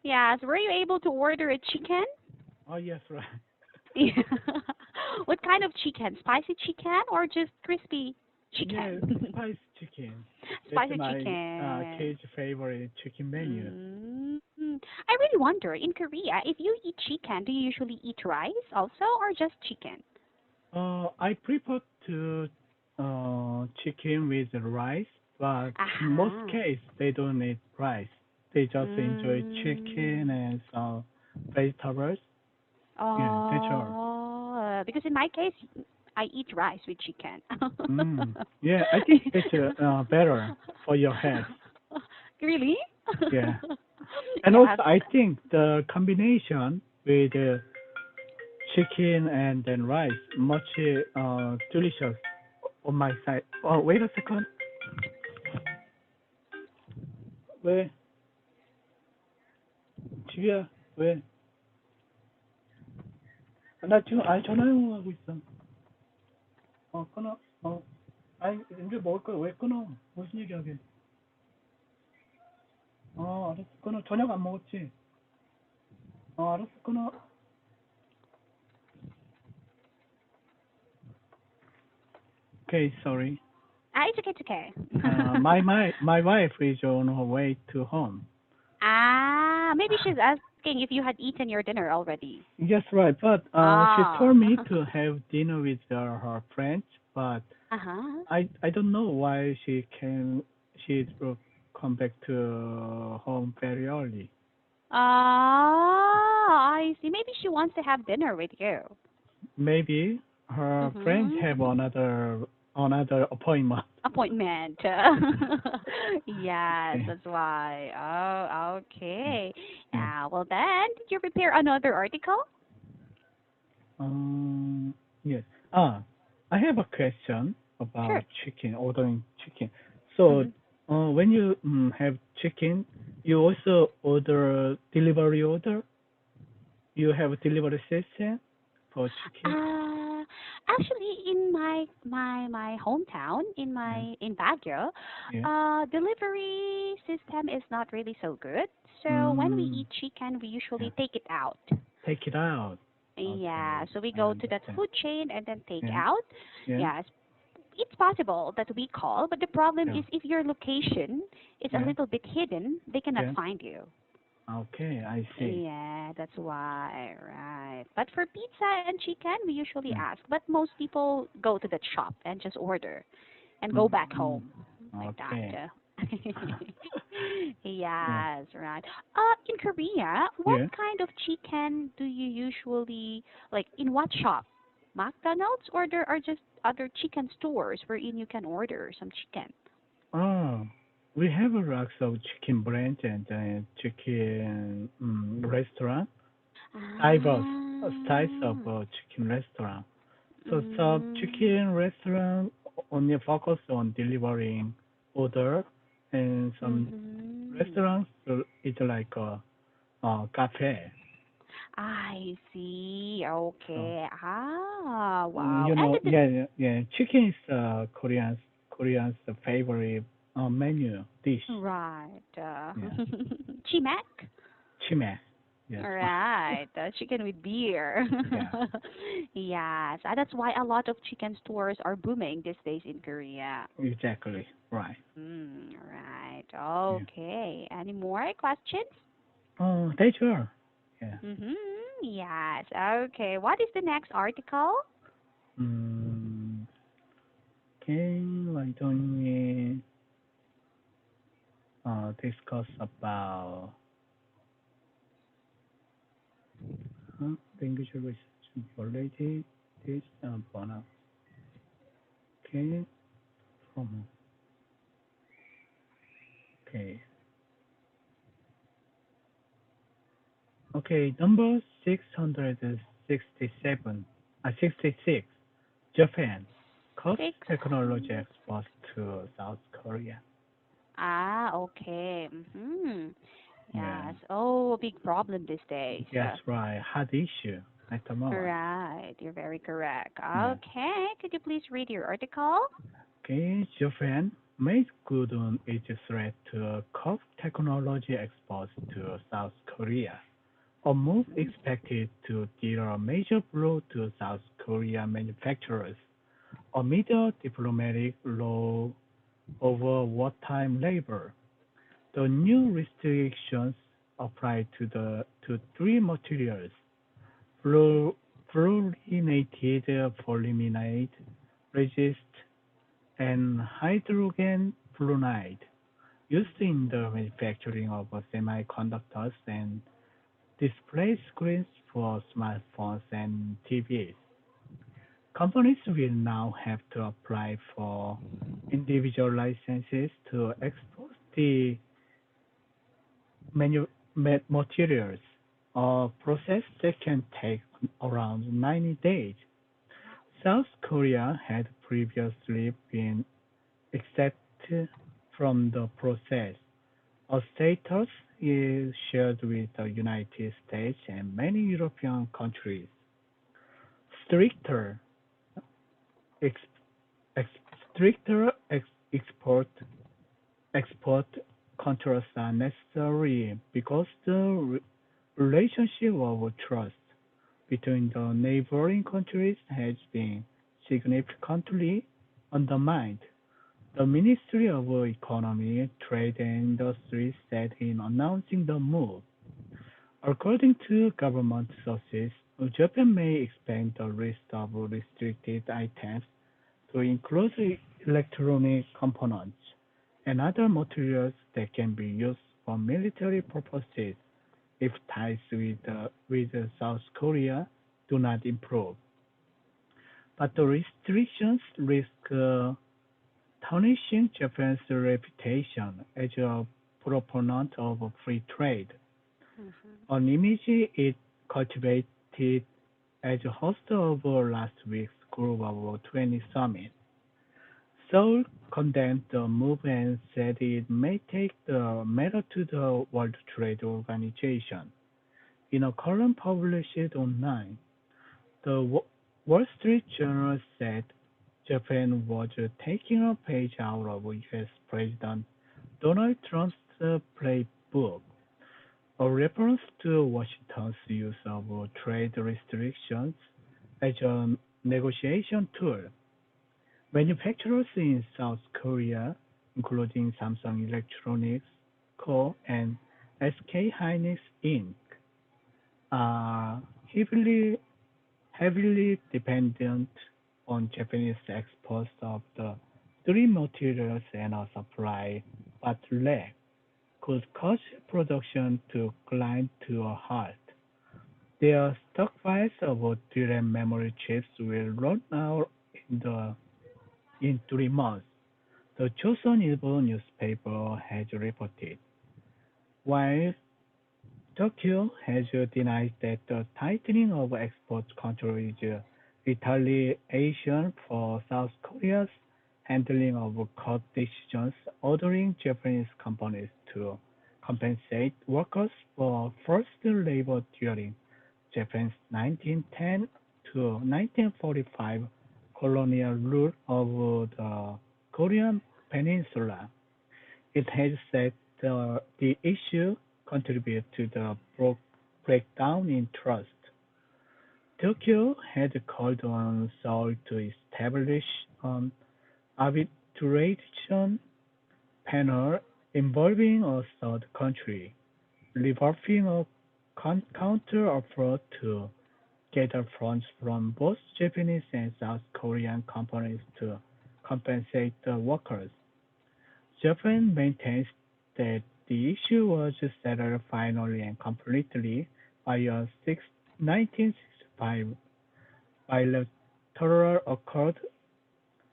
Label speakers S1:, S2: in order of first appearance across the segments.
S1: Yes. Were you able to order a chicken?
S2: Oh, yes, right.
S1: Yeah. What kind of chicken? Spicy chicken or just crispy
S2: Yeah,
S1: chicken?
S2: spicy chicken. That's
S1: Spicy
S2: my
S1: chicken.
S2: kid's favorite chicken menu.
S1: I really wonder, in Korea, if you eat chicken, do you usually eat rice also or just chicken?
S2: I prefer to chicken with rice, but in most
S1: Aha.
S2: case they don't eat rice. They just enjoy chicken
S1: Mm.
S2: and some vegetables. Yeah, that's all.
S1: Oh, because in my case, I eat rice with chicken.
S2: Yeah, I think it's better for your health.
S1: Really?
S2: Yeah, and also
S1: Yes.
S2: I think the combination with chicken and then rice much delicious on my side. Oh, wait a second. 왜? 지우야, 왜? 나 지금 아니 전화 연구하고 있어. 끊어. 아니 이제 먹을 거야. 왜 끊어? 무슨 얘기하게? 알았어. 끊어. 저녁 안 먹었지? 알았어. 끊어. Okay, sorry.
S1: It's okay, it's okay.
S2: My wife is on her way to home.
S1: Maybe she's asking if you had eaten your dinner already.
S2: Yes, right. But she
S1: Ah.
S2: told me to have dinner with her friends, but
S1: Uh-huh.
S2: I don't know why she will come back to home very early.
S1: I see. Maybe she wants to have dinner with you.
S2: Maybe her friends
S1: Mm-hmm.
S2: have another appointment.
S1: Appointment. Yes,
S2: Okay.
S1: that's why. Oh,
S2: Yeah.
S1: okay.
S2: Yeah.
S1: Well then, did you prepare another article?
S2: Um. Yes. I have a question
S1: Sure.
S2: about chicken, ordering chicken. So,
S1: Mm-hmm.
S2: when you have chicken, you also order delivery order. You have a delivery system for chicken.
S1: Uh, Actually, in my hometown,
S2: Yeah.
S1: in Baguio,
S2: Yeah.
S1: delivery system is not really so good. So when we
S2: Mm.
S1: eat chicken, we
S2: Yeah.
S1: usually take it out.
S2: Take it out.
S1: Yeah,
S2: Okay.
S1: so we
S2: I
S1: go to that
S2: understand.
S1: food chain and then take
S2: Yeah.
S1: out.
S2: Yeah.
S1: Yes, it's possible that we call, but the problem
S2: Yeah.
S1: is if your location is a
S2: Yeah.
S1: little bit hidden, they cannot
S2: Yeah.
S1: find you.
S2: Okay. I see.
S1: Yeah, that's why, right. But for pizza and chicken, we usually
S2: Yeah.
S1: ask. But most people go to the shop and just order and go back
S2: Mm.
S1: home like that.
S2: Okay. Yeah.
S1: Yes, right. In Korea, what
S2: Yeah.
S1: kind of chicken do you usually like? In what shop? McDonald's, or there are just other chicken stores wherein you can order some chicken?
S2: Oh, we have a lots of chicken branch and chicken restaurant, diverse types of
S1: Ah.
S2: chicken restaurant. So some
S1: Mm.
S2: chicken restaurant only focus on delivering order, and some
S1: Mm-hmm.
S2: restaurants it's like a cafe.
S1: I see.
S2: So
S1: Okay. Wow. And the
S2: yeah. Chicken is Korean's favorite menu dish.
S1: right.
S2: Yeah,
S1: Chimac.
S2: chimac. Yes, right.
S1: Right. Chicken with beer.
S2: Yeah,
S1: Yes. That's why a lot of chicken stores are booming these days in Korea.
S2: exactly. Right.
S1: Right.
S2: Yeah.
S1: Okay. Any more questions?
S2: Oh, that's all. Yeah.
S1: Mm-hmm. Yes. Okay. What is the next article?
S2: Mm, okay, why don't we discuss about language research related this bonus. Okay, from okay. Okay, number 667, 66, Japan, cost technology
S1: 600.
S2: export to South Korea.
S1: Okay. Mm-hmm.
S2: Yeah,
S1: Yes. Oh, a big problem these days.
S2: yes, right, hard issue at the moment.
S1: Right. You're very correct.
S2: Yeah,
S1: Okay. Could you please read your article?
S2: okay, Japan, made good on its threat to curb technology exports to South Korea. A move expected to deal a major blow to South Korean manufacturers amid a diplomatic law over wartime labor. The new restrictions apply to three materials: fluor- fluorinated polyimide resist and hydrogen fluoride used in the manufacturing of semiconductors and display screens for smartphones and TVs. Companies will now have to apply for individual licenses to export the materials, a process that can take around 90 days. South Korea had previously been exempt from the process, a status is shared with the United States and many European countries. Stricter, ex, ex, stricter export controls are necessary because the relationship of trust between the neighboring countries has been significantly undermined. The Ministry of Economy, Trade and Industry said in announcing the move. According to government sources, Japan may expand the list of restricted items to include electronic components and other materials that can be used for military purposes if ties with South Korea do not improve. But the restrictions risk tarnishing Japan's reputation as a proponent of free trade,
S1: Mhm.
S2: an image it cultivated as a host of last week's Group of 20 summit. Seoul condemned the move and said it may take the matter to the World Trade Organization. In a column published online, the Wall Street Journal said Japan was taking a page out of US President Donald Trump's playbook, a reference to Washington's use of trade restrictions as a negotiation tool. Manufacturers in South Korea, including Samsung Electronics Co. and SK Hynix Inc., are heavily dependent on Japanese exports of the three materials and a supply bottleneck could cause production to grind to a halt. Their stockpiles of DRAM memory chips will run out in 3 months, the Chosun newspaper has reported, while Tokyo has denied that the tightening of export control is retaliation for South Korea's handling of court decisions ordering Japanese companies to compensate workers for forced labor during Japan's 1910 to 1945 colonial rule of the Korean peninsula. It has said the issue contributed to the breakdown in trust. Tokyo had called on Seoul to establish an arbitration panel involving a third country, revolving a counter-offer to gather funds from both Japanese and South Korean companies to compensate the workers. Japan maintains that the issue was settled finally and completely by a 1965 bilateral accord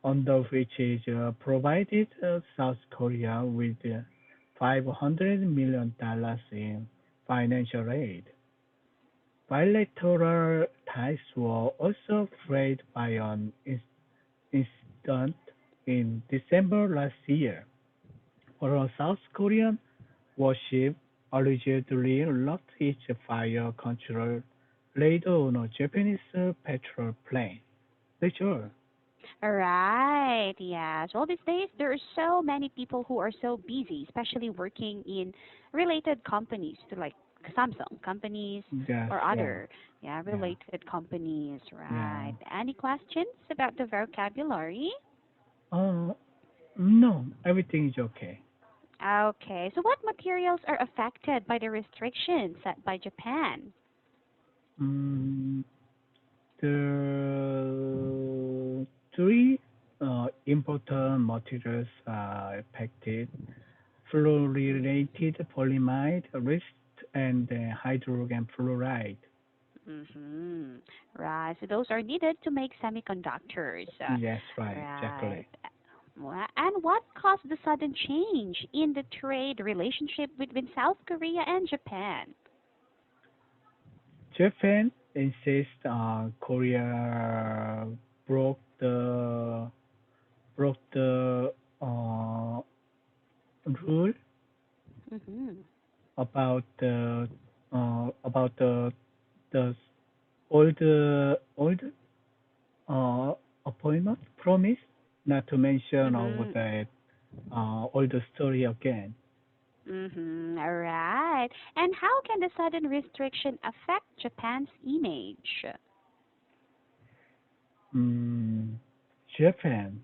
S2: under which it provided South Korea with $500 million in financial aid. Bilateral ties were also frayed by an incident in December last year, where a South Korean warship allegedly lost its fire control radar on a Japanese patrol plane. That's all.
S1: Right. Yes. Well, these days there are so many people who are so busy, especially working in related companies to like Samsung companies
S2: Yes,
S1: or
S2: yeah,
S1: other
S2: yeah,
S1: related companies.
S2: yeah.
S1: Right. Any questions about the vocabulary?
S2: Uh, no, everything is okay.
S1: Okay. So what materials are affected by the restrictions set by Japan?
S2: Mm, the three important materials are affected: fluorinated polyamide, rust, and hydrogen fluoride.
S1: Mm-hmm. Right. So those are needed to make semiconductors.
S2: Yes, right,
S1: Right.
S2: exactly.
S1: And what caused the sudden change in the trade relationship between South Korea and Japan?
S2: Japan insists Korea broke the broke the rule
S1: Mm-hmm.
S2: about the old uh, appointment promise, not to mention of
S1: Mm-hmm.
S2: that old story again.
S1: Mm-hmm. All right. And how can the sudden restriction affect Japan's image?
S2: Mm, Japan,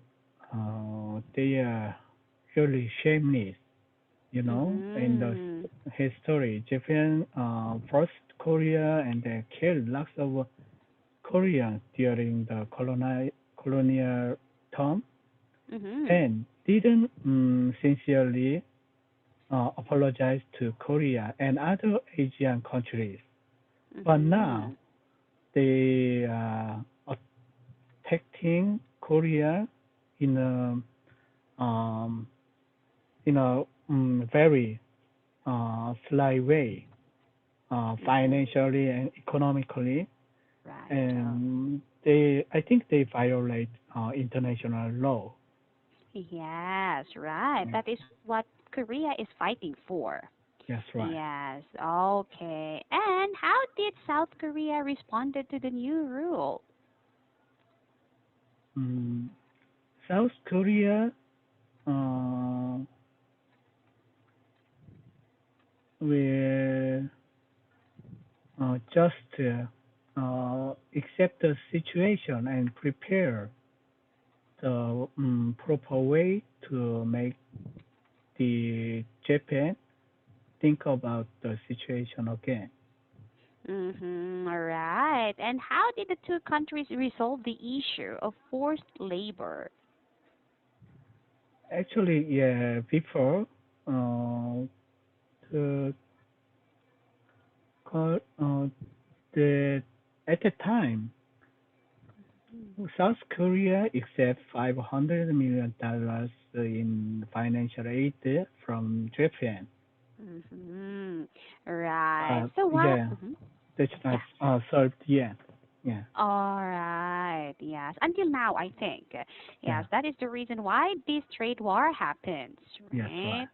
S2: they are really shameless, you know, in the
S1: Mm-hmm.
S2: history. Japan first Korea and killed lots of Koreans during the colonial term
S1: Mm-hmm.
S2: and didn't sincerely apologize to Korea and other Asian countries. But
S1: Mm-hmm.
S2: now they are attacking Korea in um, a very sly way,
S1: Mm-hmm.
S2: financially and economically,
S1: Right.
S2: and I think they violate international law.
S1: Yes, right.
S2: Yeah,
S1: That is what Korea is fighting for.
S2: that's right.
S1: Yes, okay. And how did South Korea responded to the new rule?
S2: Mm, South Korea uh, will just accept the situation and prepare the proper way to make the Japan think about the situation again.
S1: Mm-hmm, all right. And how did the two countries resolve the issue of forced labor?
S2: Actually, yeah, before uh, the the at the time South Korea accept $500 million in financial aid from Japan.
S1: Mm-hmm, right.
S2: But
S1: So what?
S2: yeah,
S1: Mm-hmm.
S2: that's not
S1: Yeah.
S2: solved yet. Yeah,
S1: All right. Yes. Until now, I think.
S2: yeah,
S1: Yes, that is the reason why this trade war happens,
S2: yes,
S1: right?
S2: right.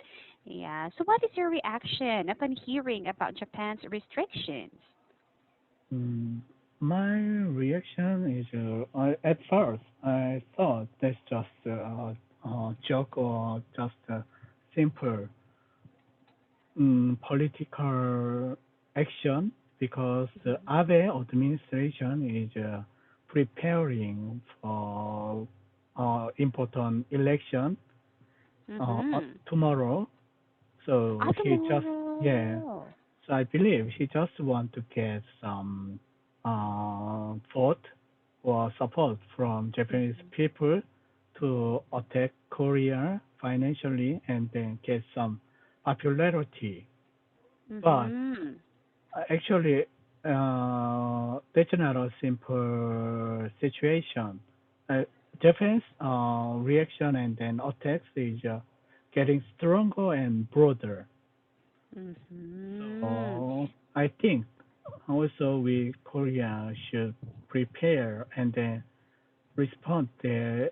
S1: Yeah. So, what is your reaction upon hearing about Japan's restrictions?
S2: Mm, my reaction is at first I thought that's just a joke or just a simple political action because the
S1: Mm-hmm.
S2: Abe administration is preparing for important election
S1: Mm-hmm.
S2: tomorrow. So he just yeah.
S1: Tomorrow.
S2: So I believe he just want to get some vote or support from Japanese
S1: Mm-hmm.
S2: people to attack Korea financially and then get some popularity. But
S1: Mm-hmm.
S2: actually, that's not a simple situation. Uh, Japan's reaction and then attacks is getting stronger and broader.
S1: Mm-hmm.
S2: So I think also we Korea should prepare and then respond to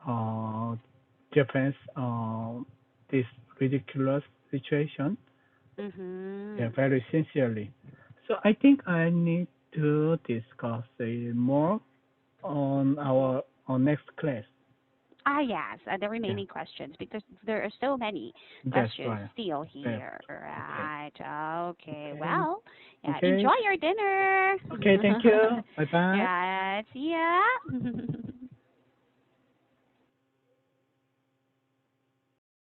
S2: uh, Japan's this ridiculous situation, yeah,
S1: Mm-hmm.
S2: very sincerely. So I think I need to discuss more on our on next class.
S1: Yes, the
S2: Yeah,
S1: remaining questions because there are so many
S2: that's
S1: questions
S2: right.
S1: still
S2: Yes.
S1: here.
S2: Okay.
S1: Right. Okay.
S2: Okay.
S1: Well, yeah,
S2: Okay.
S1: enjoy your dinner.
S2: Okay. Thank you. Bye bye.
S1: Right. See ya.